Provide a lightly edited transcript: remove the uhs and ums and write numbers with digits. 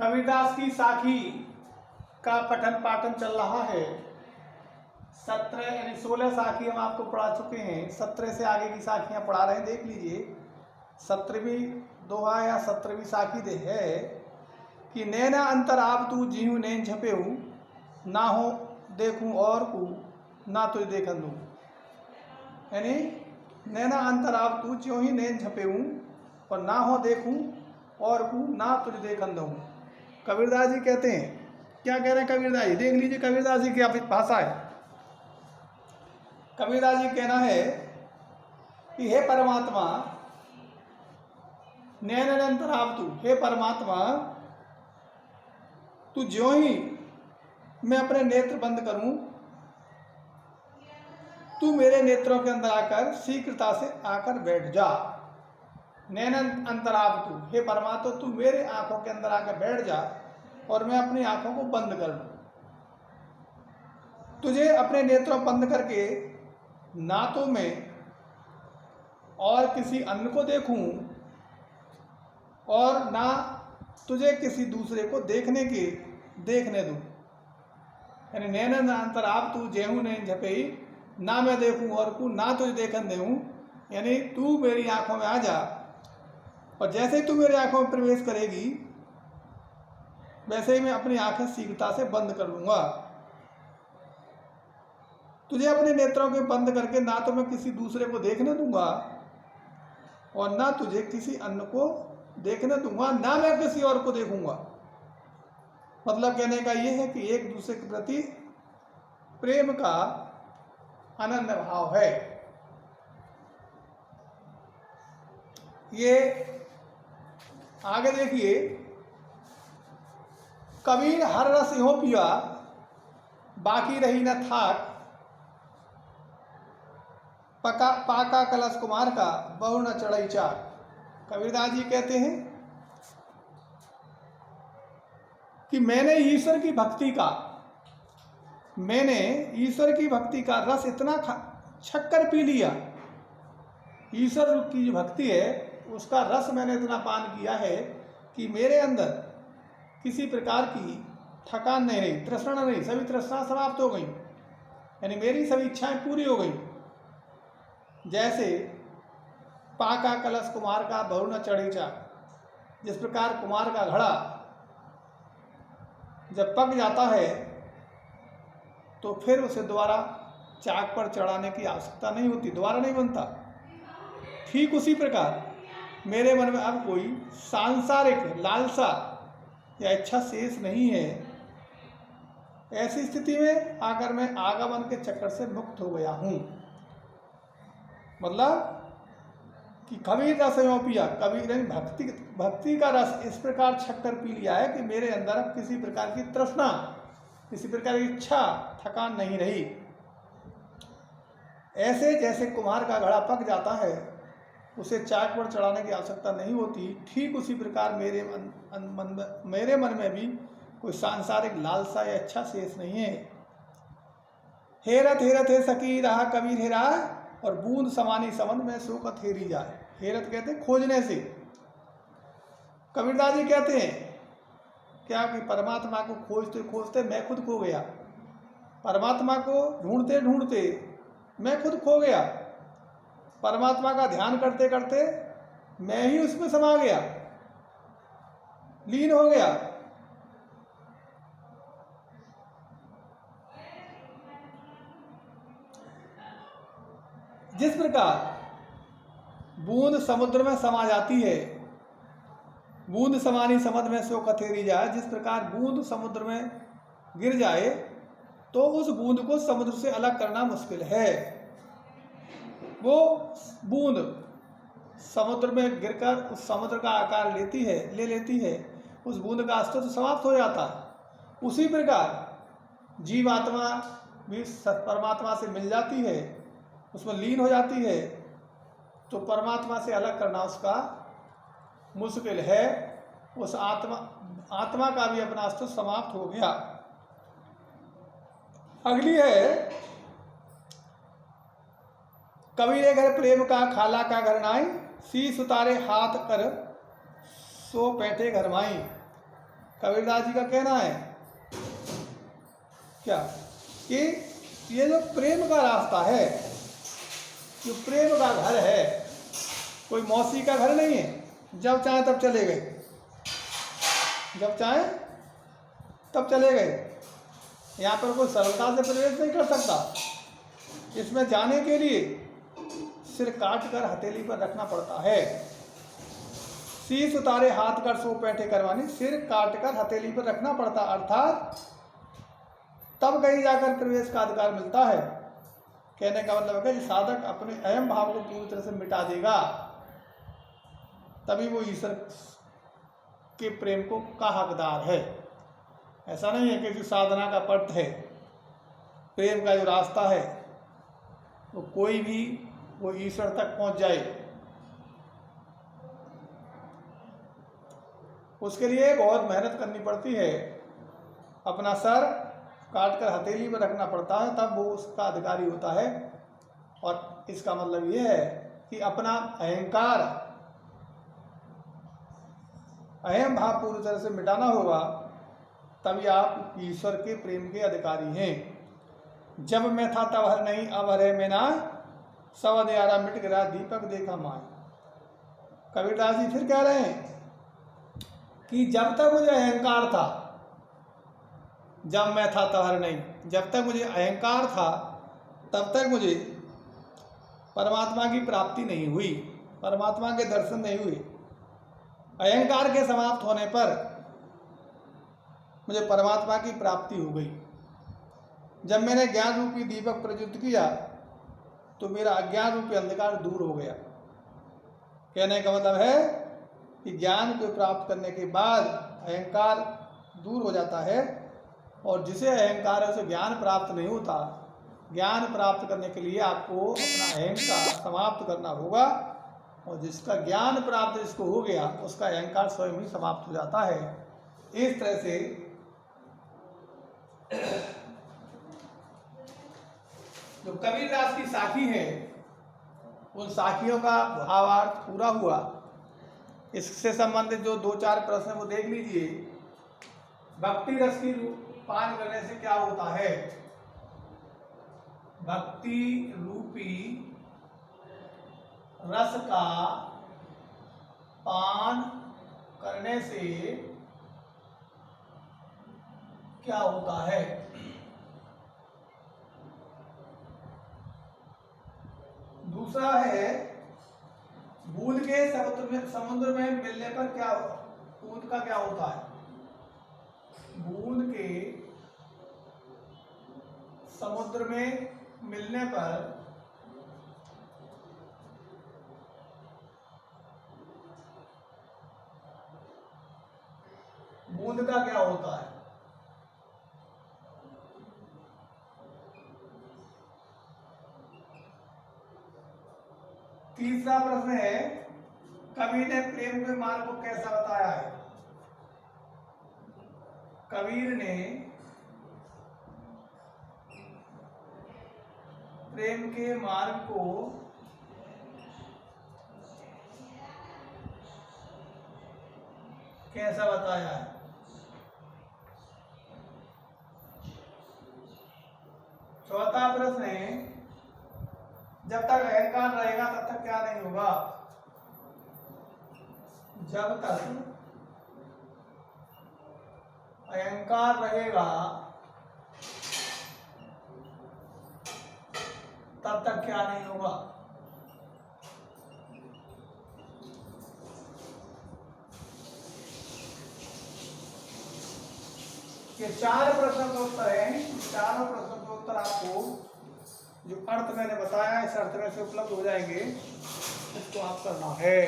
कबीरदास की साखी का पठन पाठन चल रहा है। 17 यानी 16 साखी हम आपको पढ़ा चुके हैं। 17 से आगे की साखियां पढ़ा रहे हैं, देख लीजिए। 17वीं दोहा या 17वीं साखी दे है कि नैना अंतर आप तू जीहू नैन झपेऊ, ना हो देखूं और को ना तुझ देखन दूं। यानी नैना अंतर आप तू ज्यों ही नैन झपेऊ और ना हो देखूं और को ना तुझ देखन दूं। कबीरदास जी कहते हैं, क्या कह रहे हैं कबीरदास जी, देख लीजिए कबीरदास जी की क्या भाषा है। कबीरदास जी कहना है कि हे परमात्मा नैन अंतर आप तू, हे परमात्मा तू ज्यों ही मैं अपने नेत्र बंद करूं, तू मेरे नेत्रों के अंदर आकर शीघ्रता से आकर बैठ जा। नैन अंतर आप तू, हे परमात्मा तू मेरे आंखों के अंदर आकर बैठ जा और मैं अपनी आंखों को बंद कर लूं। तुझे अपने नेत्रों बंद करके ना तो मैं और किसी अन्य को देखूं और ना तुझे किसी दूसरे को देखने दूं। यानी नैन अंतर आप तू जेहू नैन झपेई, ना मैं देखूं और को ना तुझे देखन देऊं। यानी तू मेरी आंखों में आ जा और जैसे ही तू मेरी आंखों में प्रवेश करेगी वैसे ही मैं अपनी आंखें शीघ्रता से बंद कर लूंगा। तुझे अपने नेत्रों के बंद करके ना तो मैं किसी दूसरे को देखने दूंगा और ना तुझे किसी अन्य को देखने दूंगा, ना मैं किसी और को देखूंगा। मतलब कहने का यह है कि एक दूसरे के प्रति प्रेम का अनन्य भाव है। ये आगे देखिए, कबीर हर रस इहो पिया बाकी रही न थाक, पाका कलश कुमार का बहु न चढ़ई चाक। कबीरदास जी कहते हैं कि मैंने ईश्वर की भक्ति का रस इतना छक्कर पी लिया। ईश्वर की जो भक्ति है उसका रस मैंने इतना पान किया है कि मेरे अंदर किसी प्रकार की थकान नहीं रही, तृष्णा नहीं, सभी तृष्णा समाप्त हो गई। यानी मेरी सभी इच्छाएं पूरी हो गई। जैसे पाका कलश कुमार का बहु न चढ़ी चाक, जिस प्रकार कुमार का घड़ा जब पक जाता है तो फिर उसे दोबारा चाक पर चढ़ाने की आवश्यकता नहीं होती, दोबारा नहीं बनता। ठीक उसी प्रकार मेरे मन में अब कोई सांसारिक लालसा या इच्छा शेष नहीं है। ऐसी स्थिति में आकर मैं आगमन के चक्कर से मुक्त हो गया हूं। मतलब कि कबीर रस यो पिया, कबीर ने भक्ति का रस इस प्रकार छक्कर पी लिया है कि मेरे अंदर अब किसी प्रकार की तृष्णा, किसी प्रकार की इच्छा, थकान नहीं रही। ऐसे जैसे कुम्हार का घड़ा पक जाता है, उसे चाक पर चढ़ाने की आवश्यकता नहीं होती, ठीक उसी प्रकार मेरे मन में भी कोई सांसारिक लालसा या इच्छा शेष नहीं है। हेरत हेरत हे सकी रहा कबीर हेरा, और बूंद समानी समन में शोकत हेरी जाए। हेरत कहते हैं खोजने से। कबीरदास जी कहते हैं क्या कि परमात्मा को खोजते खोजते मैं खुद खो गया, परमात्मा को ढूंढते ढूंढते मैं खुद खो गया, परमात्मा का ध्यान करते करते मैं ही उसमें समा गया, लीन हो गया। जिस प्रकार बूंद समुद्र में समा जाती है, बूंद समानी समझ में सो कथेरी जाए, जिस प्रकार बूंद समुद्र में गिर जाए तो उस बूंद को समुद्र से अलग करना मुश्किल है। वो बूंद समुद्र में गिरकर उस समुद्र का आकार ले लेती है, उस बूंद का अस्तित्व समाप्त हो जाता है। उसी प्रकार जीवात्मा भी परमात्मा से मिल जाती है, उसमें लीन हो जाती है, तो परमात्मा से अलग करना उसका मुश्किल है। उस आत्मा का भी अपना अस्तित्व समाप्त हो गया। अगली है, कबीरे घर प्रेम का खाला का घर नाई, शीश उतारे हाथ कर सो बैठे घर माई। कबीरदास जी का कहना है क्या कि ये जो प्रेम का रास्ता है, जो प्रेम का घर है, कोई मौसी का घर नहीं है, जब चाहे तब चले गए, जब चाहे तब चले गए। यहाँ पर कोई सरलता से प्रवेश नहीं कर सकता। इसमें जाने के लिए सिर काट कर हथेली पर रखना पड़ता है। शीश उतारे हाथ कर सो पैठे करवानी, सिर काट कर हथेली पर रखना पड़ता, अर्थात तब कहीं जाकर प्रवेश का अधिकार मिलता है। कहने का मतलब है कि साधक अपने अहम भाव को पूरी तरह से मिटा देगा, तभी वो ईश्वर के प्रेम को का हकदार है। ऐसा नहीं है कि जो साधना का पथ है, प्रेम का जो रास्ता है, वो कोई भी वो ईश्वर तक पहुंच जाए। उसके लिए बहुत मेहनत करनी पड़ती है, अपना सर काट कर हथेली पर रखना पड़ता है, तब वो उसका अधिकारी होता है। और इसका मतलब ये है कि अपना अहंकार, अहम भाव पूरी तरह से मिटाना होगा, तभी आप ईश्वर के प्रेम के अधिकारी हैं। जब मैं था तब हर नहीं, अब हरे में ना, सब अंधियारा मिट गया, दीपक देखा माए। कबीरदास जी फिर कह रहे हैं कि जब तक मुझे अहंकार था, जब मैं था तब हर नहीं, जब तक मुझे अहंकार था तब तक मुझे परमात्मा की प्राप्ति नहीं हुई, परमात्मा के दर्शन नहीं हुए। अहंकार के समाप्त होने पर मुझे परमात्मा की प्राप्ति हो गई। जब मैंने ज्ञान रूपी दीपक प्रज्वलित किया तो मेरा अज्ञान रूपी अंधकार दूर हो गया। कहने का मतलब है कि ज्ञान को प्राप्त करने के बाद अहंकार दूर हो जाता है, और जिसे अहंकार है उसे ज्ञान प्राप्त नहीं होता। ज्ञान प्राप्त करने के लिए आपको अपना अहंकार समाप्त करना होगा, और जिसका ज्ञान प्राप्त जिसको हो गया उसका अहंकार स्वयं ही समाप्त हो जाता है। इस तरह से जो कबीरदास की साखी है, उन साखियों का भावार्थ पूरा हुआ। इससे संबंधित जो 2-4 प्रश्न वो देख लीजिए। भक्ति रस की पान करने से क्या होता है? भक्ति रूपी रस का पान करने से क्या होता है? दूसरा है, बूंद के समुद्र में मिलने पर क्या होता, बूंद का क्या होता है? बूंद के समुद्र में मिलने पर बूंद का क्या होता है? तीसरा प्रश्न है, कबीर ने प्रेम के मार्ग को कैसा बताया है? कबीर ने प्रेम के मार्ग को कैसा बताया है? चौथा प्रश्न है, जब तक अहंकार रहेगा तब तक क्या नहीं होगा? जब तक अहंकार रहेगा तब तक क्या नहीं होगा? ये 4 प्रश्न के उत्तर हैं। चारों प्रश्नों के उत्तर आपको जो अर्थ मैंने बताया इस अर्थ में से उपलब्ध हो जाएंगे, इसको आप करना है।